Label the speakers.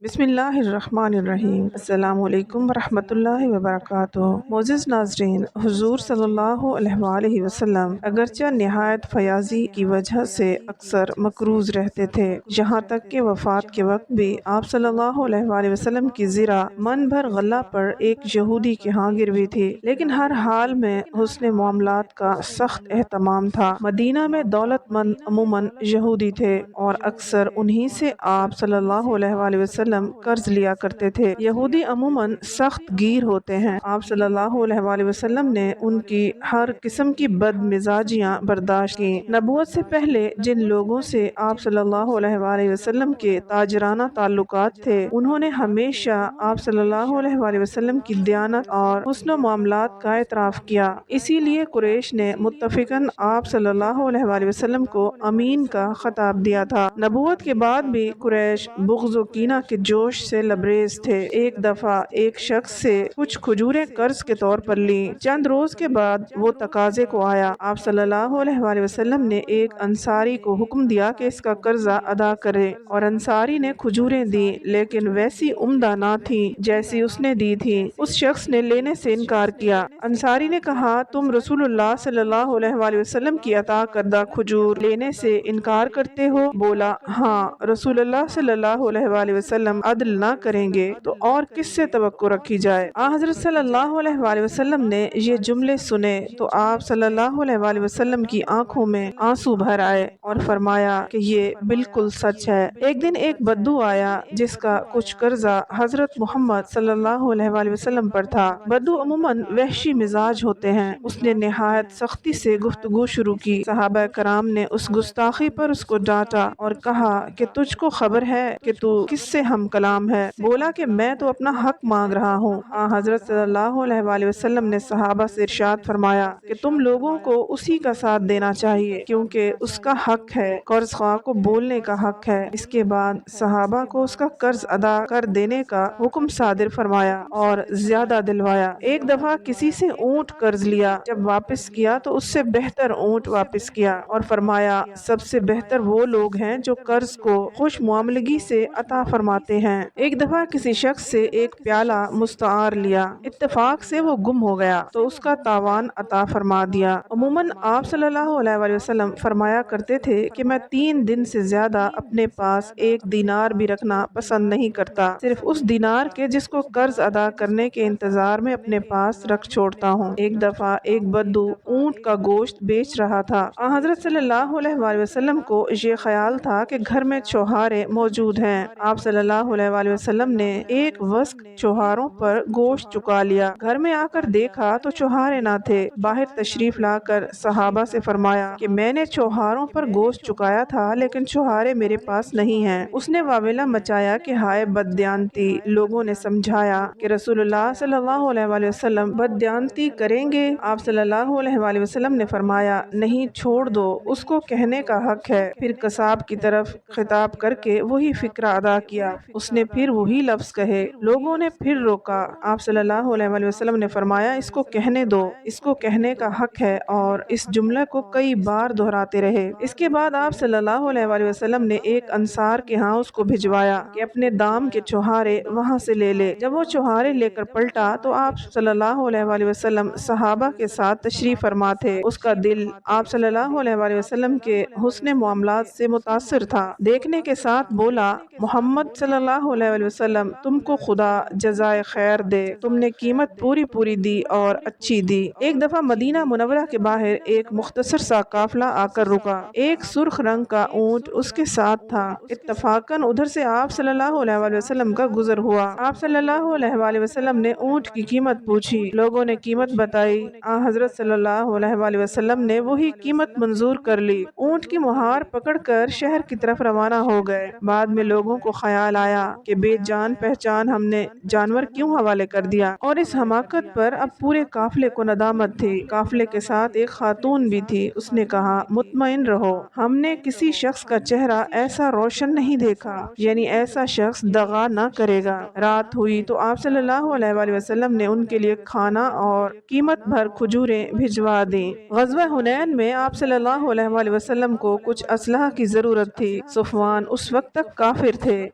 Speaker 1: بسم اللہ الرحمن الرحیم۔ السلام علیکم ورحمۃ اللہ وبرکاتہ۔ معزز ناظرین، حضور صلی اللہ علیہ وآلہ وسلم اگرچہ نہایت فیاضی کی وجہ سے اکثر مقروض رہتے تھے، یہاں تک کہ وفات کے وقت بھی آپ صلی اللہ علیہ وآلہ وسلم کی زرہ من بھر غلہ پر ایک یہودی کے ہاں گروی تھی، لیکن ہر حال میں حسن معاملات کا سخت اہتمام تھا۔ مدینہ میں دولت مند عموماً یہودی تھے اور اکثر انہی سے آپ صلی اللہ علیہ وآلہ وسلم قرض لیا کرتے تھے۔ یہودی عموماً سخت گیر ہوتے ہیں۔ آپ صلی اللہ علیہ وآلہ وسلم نے ان کی ہر قسم کی بد مزاجیاں برداشت کی۔ نبوت سے پہلے جن لوگوں سے آپ صلی اللہ علیہ وآلہ وسلم کے تاجرانہ تعلقات تھے، انہوں نے ہمیشہ آپ صلی اللہ علیہ وآلہ وسلم کی دیانت اور حسن و معاملات کا اعتراف کیا۔ اسی لیے قریش نے متفقاً آپ صلی اللہ علیہ وآلہ وسلم کو امین کا خطاب دیا تھا۔ نبوت کے بعد بھی قریش بغض و کینہ کے جوش سے لبریز تھے۔ ایک دفعہ ایک شخص سے کچھ کھجوریں قرض کے طور پر لیں۔ چند روز کے بعد وہ تقاضے کو آیا۔ آپ صلی اللہ علیہ وآلہ وسلم نے ایک انصاری کو حکم دیا کہ اس کا قرضہ ادا کرے، اور انصاری نے کھجوریں دیں، لیکن ویسی عمدہ نہ تھیں جیسی اس نے دی تھی۔ اس شخص نے لینے سے انکار کیا۔ انصاری نے کہا، تم رسول اللہ صلی اللہ علیہ وآلہ وسلم کی عطا کردہ کھجور لینے سے انکار کرتے ہو؟ بولا، ہاں، رسول اللہ صلی اللہ علیہ وآلہ وسلم عدل نہ کریں گے تو اور کس سے توقع رکھی جائے؟ حضرت صلی اللہ علیہ وآلہ وسلم نے یہ جملے سنے تو آپ صلی اللہ علیہ وآلہ وسلم کی آنکھوں میں آنسو بھر آئے اور فرمایا کہ یہ بالکل سچ ہے۔ ایک دن ایک بدو آیا جس کا کچھ قرضہ حضرت محمد صلی اللہ علیہ وآلہ وسلم پر تھا۔ بدو عموماً وحشی مزاج ہوتے ہیں۔ اس نے نہایت سختی سے گفتگو شروع کی۔ صحابہ کرام نے اس گستاخی پر اس کو ڈانٹا اور کہا کہ تجھ کو خبر ہے کہ تو کس سے ہم کلام ہے؟ بولا کہ میں تو اپنا حق مانگ رہا ہوں۔ حضرت صلی اللہ علیہ وآلہ وسلم نے صحابہ سے ارشاد فرمایا کہ تم لوگوں کو اسی کا ساتھ دینا چاہیے، کیونکہ اس کا حق ہے، قرض خواہ کو بولنے کا حق ہے۔ اس کے بعد صحابہ کو اس کا قرض ادا کر دینے کا حکم صادر فرمایا اور زیادہ دلوایا۔ ایک دفعہ کسی سے اونٹ قرض لیا، جب واپس کیا تو اس سے بہتر اونٹ واپس کیا اور فرمایا، سب سے بہتر وہ لوگ ہیں جو قرض کو خوش معاملگی سے عطا فرماتے ہیں۔ ایک دفعہ کسی شخص سے ایک پیالہ مستعار لیا، اتفاق سے وہ گم ہو گیا تو اس کا تاوان عطا فرما دیا۔ عموماً آپ صلی اللہ علیہ وآلہ وسلم فرمایا کرتے تھے کہ میں 3 دن سے زیادہ اپنے پاس 1 دینار بھی رکھنا پسند نہیں کرتا، صرف اس دینار کے جس کو قرض ادا کرنے کے انتظار میں اپنے پاس رکھ چھوڑتا ہوں۔ ایک دفعہ ایک بدو اونٹ کا گوشت بیچ رہا تھا۔ حضرت صلی اللہ علیہ وآلہ وسلم کو یہ خیال تھا کہ گھر میں چوہارے موجود ہیں۔ آپ صلی اللہ علیہ وآلہ وسلم نے ایک وسق چوہاروں پر گوشت چکا لیا۔ گھر میں آ کر دیکھا تو چوہارے نہ تھے۔ باہر تشریف لا کر صحابہ سے فرمایا کہ میں نے چوہاروں پر گوشت چکایا تھا، لیکن چوہارے میرے پاس نہیں ہیں۔ اس نے واویلا مچایا کہ ہائے بددیانتی۔ لوگوں نے سمجھایا کہ رسول اللہ صلی اللہ علیہ وآلہ وسلم بددیانتی کریں گے۔ آپ صلی اللہ علیہ وآلہ وسلم نے فرمایا، نہیں، چھوڑ دو، اس کو کہنے کا حق ہے۔ پھر قصاب کی طرف خطاب کر کے وہی فکرہ ادا کیا۔ اس نے پھر وہی لفظ کہے۔ لوگوں نے پھر روکا۔ آپ صلی اللہ علیہ وآلہ وسلم نے فرمایا، اس کو کہنے دو، اس کو کہنے کا حق ہے، اور اس جملے کو کئی بار دہراتے رہے۔ اس کے بعد آپ صلی اللہ علیہ وآلہ وسلم نے ایک انصار کے ہاں اس کو بھجوایا کہ اپنے دام کے چوہارے وہاں سے لے لے۔ جب وہ چوہارے لے کر پلٹا تو آپ صلی اللہ علیہ وآلہ وسلم صحابہ کے ساتھ تشریف فرما تھے۔ اس کا دل آپ صلی اللہ علیہ وآلہ وسلم کے حسن معاملات سے متاثر تھا۔ دیکھنے کے ساتھ بولا، محمد صلی اللہ علیہ وآلہ وسلم، تم کو خدا جزائے خیر دے، تم نے قیمت پوری پوری دی اور اچھی دی۔ ایک دفعہ مدینہ منورہ کے باہر ایک مختصر سا قافلہ آ کر رکا۔ ایک سرخ رنگ کا اونٹ اس کے ساتھ تھا۔ اتفاقاً ادھر سے آپ صلی اللہ علیہ وآلہ وسلم کا گزر ہوا۔ آپ صلی اللہ علیہ وآلہ وسلم نے اونٹ کی قیمت پوچھی۔ لوگوں نے قیمت بتائی۔ حضرت صلی اللہ علیہ وآلہ وسلم نے وہی قیمت منظور کر لی۔ اونٹ کی مہار پکڑ کر شہر کی طرف روانہ ہو گئے۔ بعد میں لوگوں کو خیال آیا کہ بے جان پہچان ہم نے جانور کیوں حوالے کر دیا، اور اس حماقت پر اب پورے قافلے کو ندامت تھی۔ قافلے کے ساتھ ایک خاتون بھی تھی۔ اس نے کہا، مطمئن رہو، ہم نے کسی شخص کا چہرہ ایسا روشن نہیں دیکھا، یعنی ایسا شخص دغا نہ کرے گا۔ رات ہوئی تو آپ صلی اللہ علیہ وآلہ وسلم نے ان کے لیے کھانا اور قیمت بھر کھجوریں بھجوا دیں۔ غزوہ حنین میں آپ صلی اللہ علیہ وآلہ وسلم کو کچھ اسلحہ کی ضرورت تھی۔ صفوان اس وقت تک کافر تھے۔